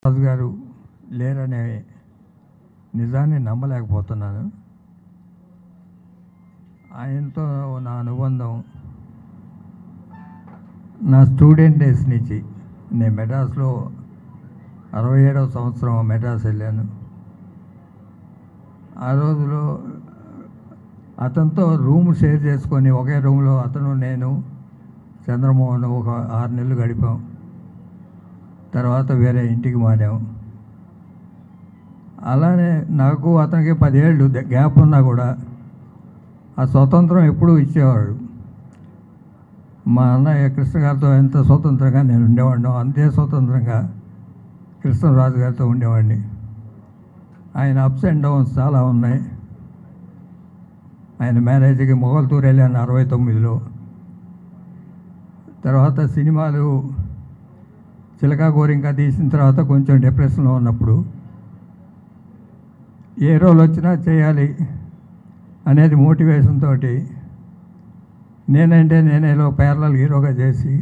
రాజు గారు లేరనే నిజాన్ని నమ్మలేకపోతున్నాను. ఆయనతో నా అనుబంధం నా స్టూడెంట్ డేస్ నుంచి. నేను మెడ్రాస్లో 67వ సంవత్సరం మెడ్రాస్ వెళ్ళాను. ఆ రోజులో అతనితో రూమ్ షేర్ చేసుకొని ఒకే రూమ్లో అతను నేను చంద్రమోహన్ ఒక 6 నెలలు గడిపాం. తర్వాత వేరే ఇంటికి మారాము. అలానే నాకు అతనికి 10 ఏళ్ళు గ్యాప్ ఉన్నా కూడా ఆ స్వతంత్రం ఎప్పుడూ ఇచ్చేవాడు. మా అన్నయ్య కృష్ణ గారితో ఎంత స్వతంత్రంగా నేను ఉండేవాడినో అంతే స్వతంత్రంగా కృష్ణరాజు గారితో ఉండేవాడిని. ఆయన అప్స్ అండ్ డౌన్స్ చాలా ఉన్నాయి. ఆయన మ్యారేజ్కి మొగల్తూరు వెళ్ళాను 69లో. తర్వాత సినిమాలు చిలకా గోరింక తీసిన తర్వాత కొంచెం డిప్రెషన్లో ఉన్నప్పుడు ఏ రోల్ వచ్చినా చేయాలి అనేది మోటివేషన్ తోటి నేనేలో ప్యారలల్ హీరోగా చేసి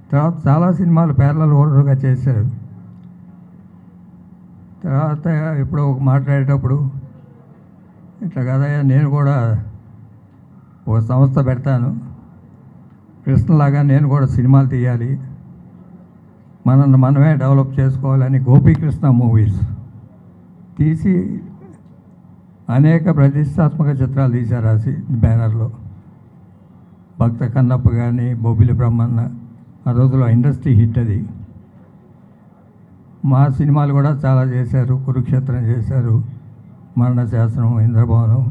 తర్వాత చాలా సినిమాలు ప్యారలల్ హీరోగా చేశారు. తర్వాత ఎప్పుడో మాట్లాడేటప్పుడు ఇట్లా కదయ్యా నేను కూడా ఒక సంస్థ పెడతాను, కృష్ణలాగా నేను కూడా సినిమాలు తీయాలి, మనమే డెవలప్ చేసుకోవాలని గోపీకృష్ణ మూవీస్ తీసి అనేక ప్రతిష్టాత్మక చిత్రాలు తీశారు ఆ బ్యానర్లో. భక్త కన్నప్ప కానీ, బొబ్బిలి బ్రహ్మన్న, ఆ రోజులో ఇండస్ట్రీ హిట్ అది. మా సినిమాలు కూడా చాలా చేశారు. కురుక్షేత్రం చేశారు, మరణ శాసనం, ఇంద్రభవనం.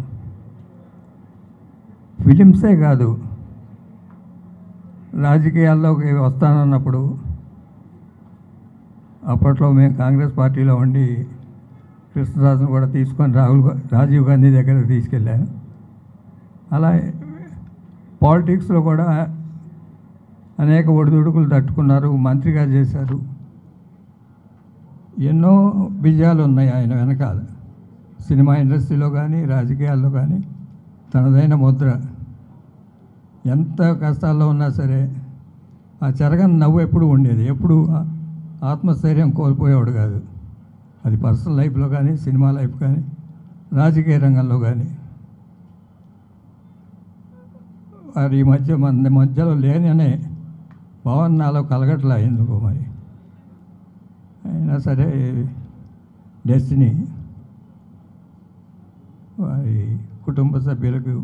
ఫిలిమ్సే కాదు, రాజకీయాల్లోకి వస్తానన్నప్పుడు అప్పట్లో మేము కాంగ్రెస్ పార్టీలో ఉండి కృష్ణరాజును కూడా తీసుకొని రాజీవ్ గాంధీ దగ్గరకు తీసుకెళ్ళాను. అలా పాలిటిక్స్లో కూడా అనేక ఒడిదుడుకులు తట్టుకున్నారు, మంత్రిగా చేశారు. ఎన్నో విజయాలు ఉన్నాయి ఆయన వెనకాల. సినిమా ఇండస్ట్రీలో కానీ రాజకీయాల్లో కానీ తనదైన ముద్ర. ఎంత కష్టాల్లో ఉన్నా సరే ఆ చెరగని నవ్వు ఎప్పుడు ఉండేది. ఎప్పుడు ఆత్మస్థైర్యం కోల్పోయేవాడు కాదు. అది పర్సనల్ లైఫ్లో కానీ, సినిమా లైఫ్ కానీ, రాజకీయ రంగంలో కానీ. వారి మన మధ్యలో లేననే భావన నాలో కలగట్లా ఎందుకో మరి. అయినా సరే డెస్టినీ. వారి కుటుంబ సభ్యులకు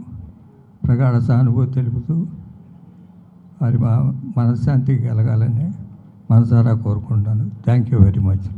ప్రగాఢ సానుభూతి తెలుపుతూ వారి మనశ్శాంతికి కలగాలని మనసారా కోరుకుంటాను. Thank you very much.